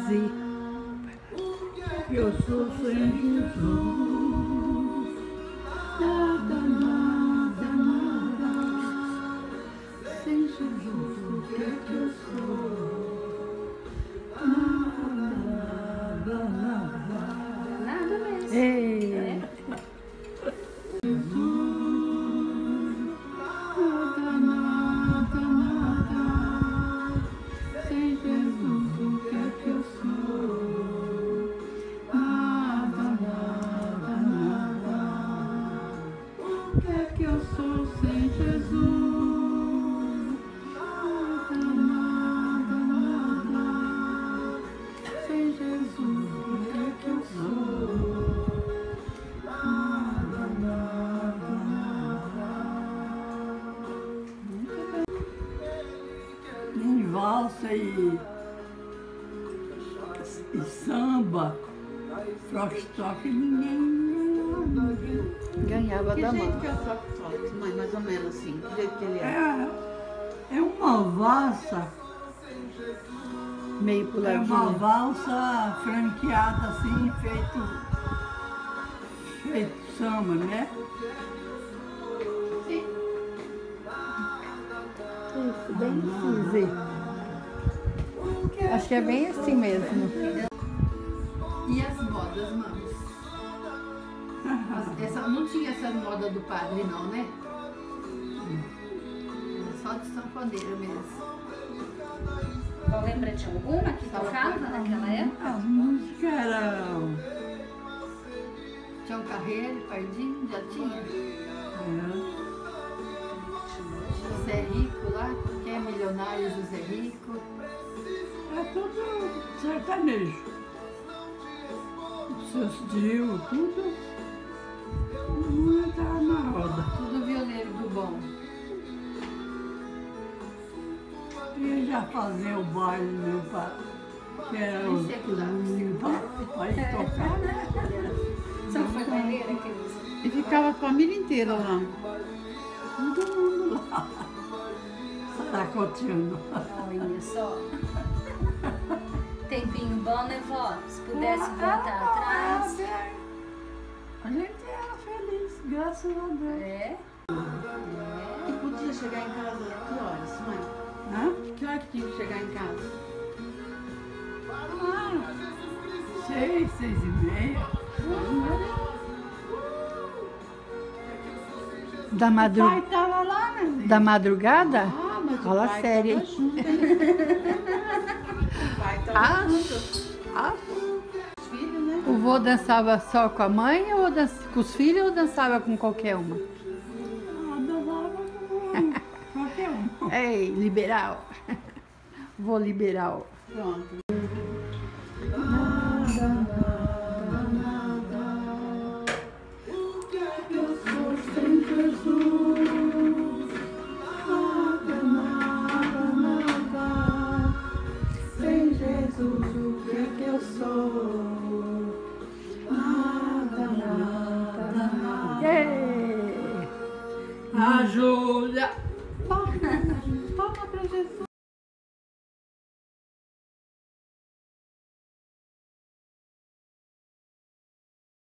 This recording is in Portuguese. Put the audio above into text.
dizer. Eu sou sem Jesus, nada, nada, nada. Sem Jesus, o que é que eu sou? Nada, nada, Nada mesmo. ei. Nada, nada, nada. Sem Jesus, o que é que eu sou? Nada, nada, nada. O que é que eu sou sem Jesus? Nada, nada, nada. Sem Jesus, o que é que eu sou? Nada, nada, nada. Em valsa e samba, frostoque, ninguém Ganhava Que da jeito mão. que é o Fox, mãe? Mais ou menos assim. Que jeito que ele é? é uma valsa, Meio é uma puladinho. valsa franqueada assim, feito samba, né? Isso, bem assim, Zê. Acho que é bem assim mesmo. E as modas, mamas? Não tinha essas modas do padre, não, né? Era só de sanfoneiro mesmo. Não lembra de alguma que tocava naquela época? As músicas eram... Tião Carreiro, Pardinho, já tinha. José Rico lá, que é milionário José Rico. É tudo sertanejo. Seus tios, tudo não tá na roda. Tudo violeiro do bom. E eu já fazia o baile, meu pai, que era o Isso é que dá, aí tocar, né? Sanfoneira, aqueles. E ficava a família inteira lá. Todo mundo lá, saracoteando. Olha só. Tempinho bom, né, vó? Se pudesse voltar atrás. A gente era feliz, graças a Deus. É? E podia chegar em casa que horas, mãe? Hã? Que hora que tinha que chegar em casa? 6, 6:30. Da, O pai tava lá, né? da madrugada? Ah, mas Fala o pai sério, tava hein? junto, hein? O pai tava junto. Os filhos, né? O vô dançava só com a mãe ou com os filhos ou dançava com qualquer uma? Adorava com qualquer um. Ei, liberal. Vô liberal. Pronto. A Júlia. Palma pra Jesus.